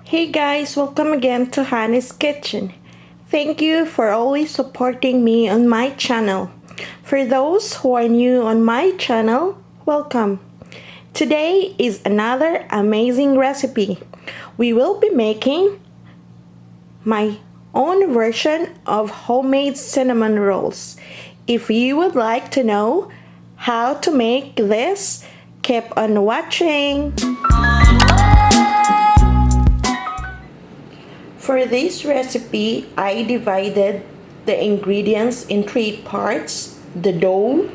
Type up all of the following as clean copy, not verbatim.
Hey guys, welcome again to Hannah's Kitchen. Thank you for always supporting me on my channel. For those who are new on my channel, welcome. Today is another amazing recipe. We will be making my own version of homemade cinnamon rolls. If you would like to know how to make this, keep on watching. For this recipe, I divided the ingredients in three parts: the dough,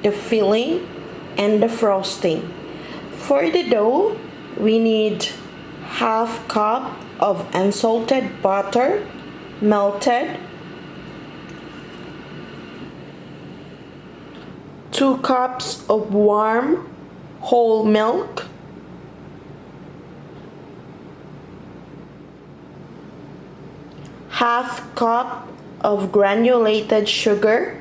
the filling, and the frosting. For the dough, we need half cup of unsalted butter, melted, 2 cups of warm whole milk, half cup of granulated sugar,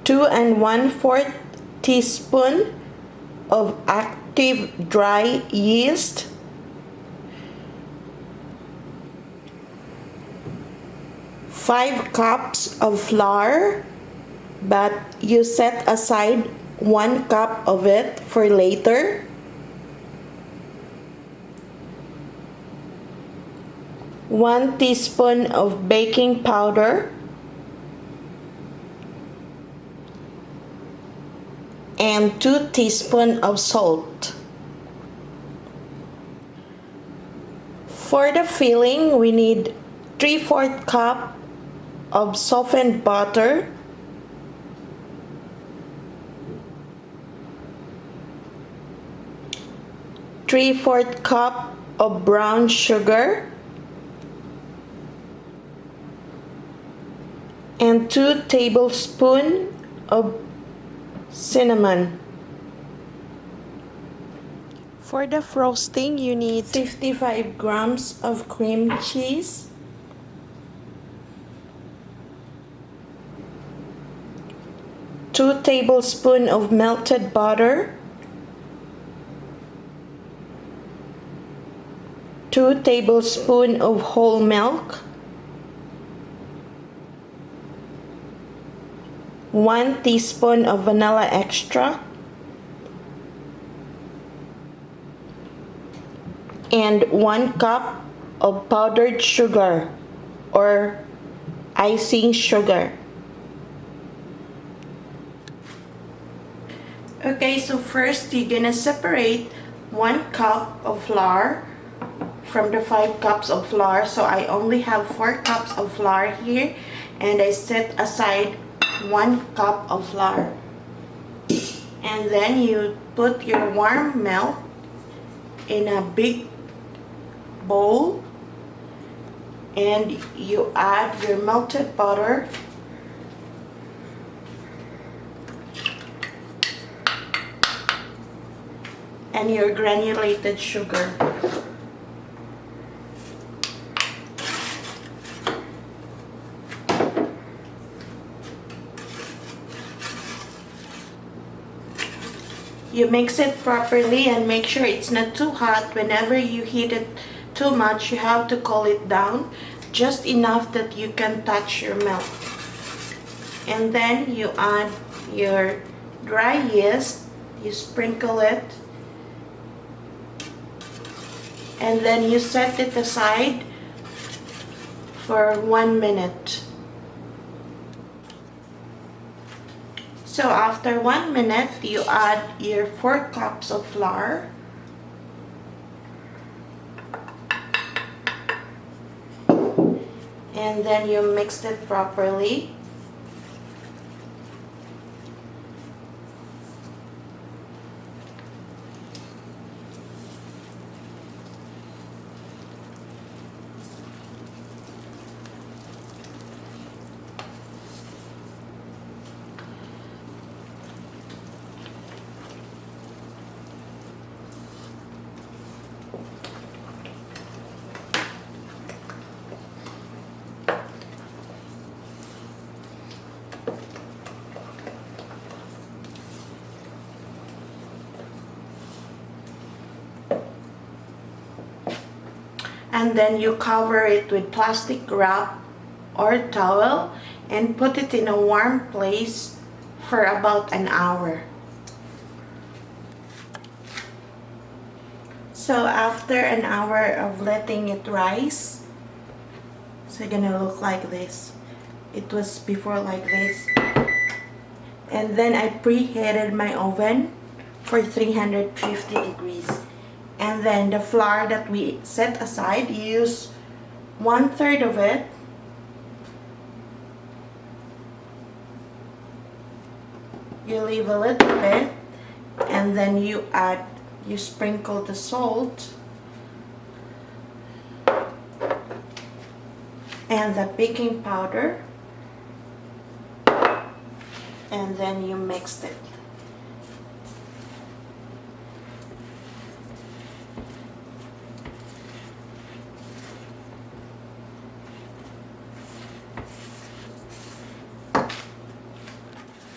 2 1/4 teaspoon of active dry yeast, 5 cups of flour, but you set aside 1 cup of it for later, 1 teaspoon of baking powder, and 2 teaspoons of salt. For the filling, we need 3/4 cup of softened butter, 3/4 cup of brown sugar, and 2 tablespoons of cinnamon. For the frosting, you need 55 grams of cream cheese, 2 tablespoons of melted butter, 2 tablespoons of whole milk, 1 teaspoon of vanilla extract, and 1 cup of powdered sugar or icing sugar. Okay, so first you're gonna separate 1 cup of flour from the 5 cups of flour. So I only have 4 cups of flour here, and I set aside 1 cup of flour. And then you put your warm milk in a big bowl, and you add your melted butter, and your granulated sugar. You mix it properly and make sure it's not too hot. Whenever you heat it too much, you have to cool it down just enough that you can touch your milk. And then you add your dry yeast, you sprinkle it, and then you set it aside for 1 minute. So after 1 minute, you add your 4 cups of flour, and then you mix it properly. and then you cover it with plastic wrap or towel and put it in a warm place for about an hour. So after an hour of letting it rise, so it's gonna look like this. It was before like this. And then I preheated my oven for 350 degrees. And then the flour that we set aside, use 1/3 of it. You leave a little bit, and then you sprinkle the salt and the baking powder, and then you mix it.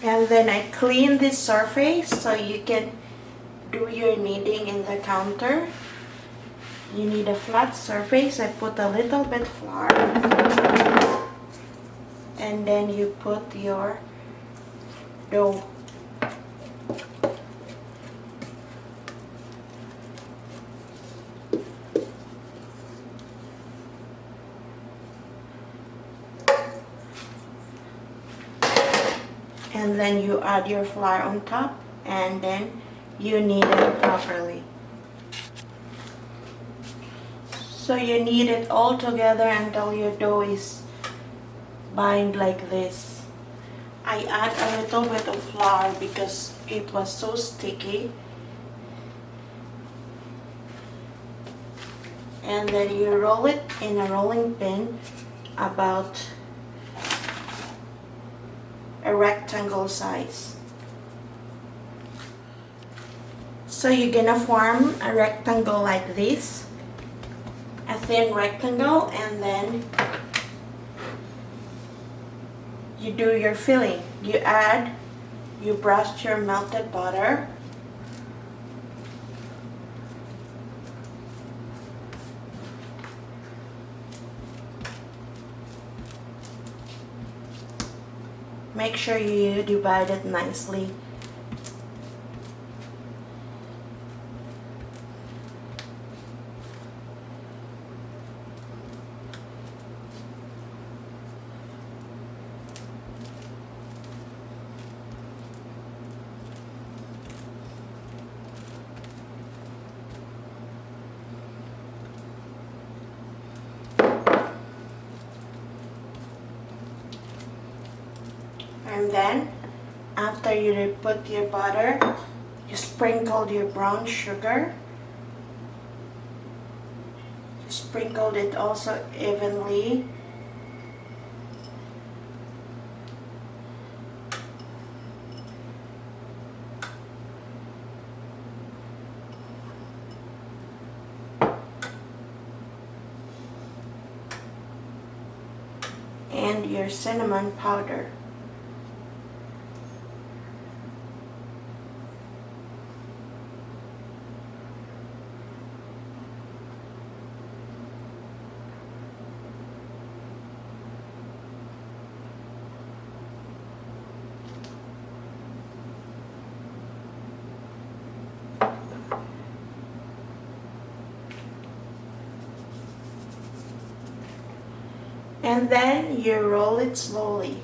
And then I clean this surface so you can do your kneading in the counter. You need a flat surface. I put a little bit flour, and then you put your dough. And then you add your flour on top, and then you knead it properly. So you knead it all together until your dough is bind like this. I add a little bit of flour because it was so sticky. And then you roll it in a rolling pin about a rectangle size. So you're gonna form a rectangle like this, a thin rectangle, and then you do your filling. You brush your melted butter, make sure you divide it nicely. And then after you put your butter, you sprinkled your brown sugar. You sprinkled it also evenly. And your cinnamon powder. And then you roll it slowly.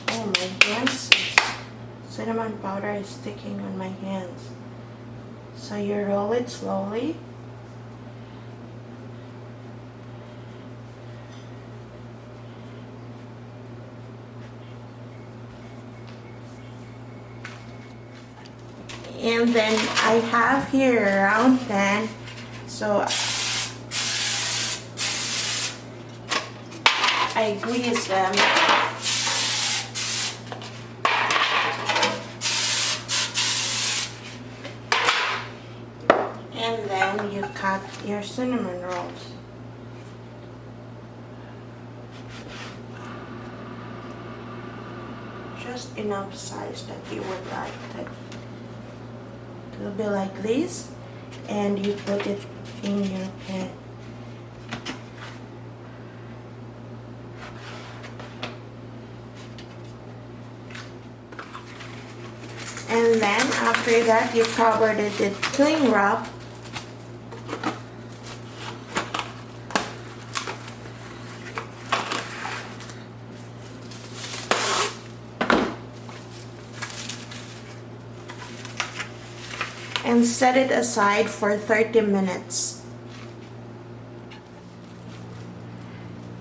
Oh my hands, cinnamon powder is sticking on my hands. So you roll it slowly. And then I have here a round pan, so I grease them. And then you cut your cinnamon rolls. just enough size that you would like it. It will be like this, and you put it in your pan. And then after that, you covered it with cling wrap. And set it aside for 30 minutes.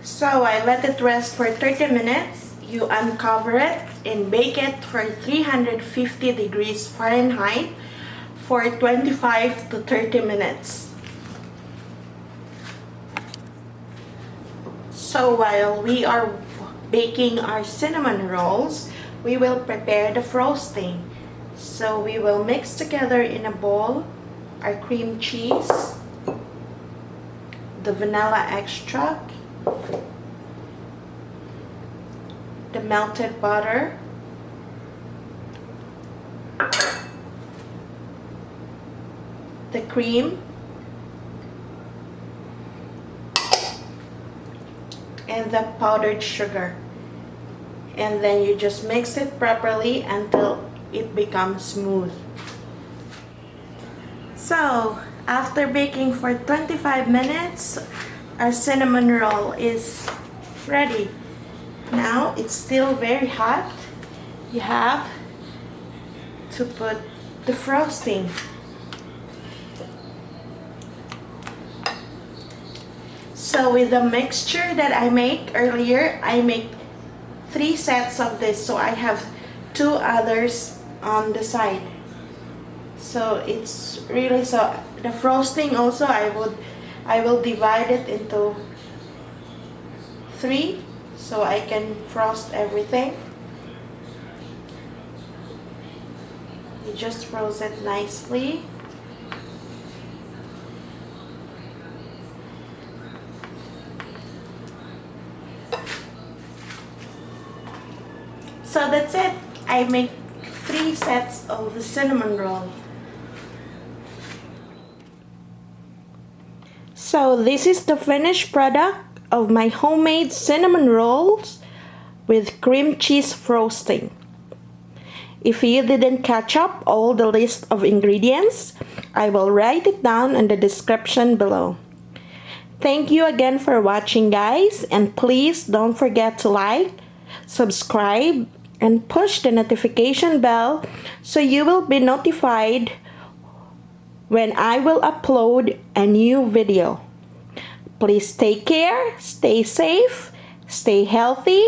So I let it rest for 30 minutes. You uncover it and bake it for 350 degrees Fahrenheit for 25 to 30 minutes. So while we are baking our cinnamon rolls, we will prepare the frosting. So we will mix together in a bowl our cream cheese, the vanilla extract, the melted butter, the cream, and the powdered sugar. And then you just mix it properly until it becomes smooth. So after baking for 25 minutes, our cinnamon roll is ready. Now it's still very hot. You have to put the frosting. So with the mixture that I make earlier, I make 3 sets of this, so I have 2 others on the side. So it's really, so the frosting also I will divide it into 3 so I can frost everything. You just froze it nicely. So that's it. I make 3 sets of the cinnamon roll. So this is the finished product of my homemade cinnamon rolls with cream cheese frosting. If you didn't catch up all the list of ingredients, I will write it down in the description below. Thank you again for watching, guys, and please don't forget to like, subscribe, and push the notification bell so you will be notified when I will upload a new video. Please take care, stay safe, stay healthy,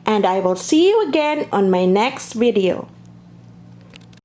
and I will see you again on my next video.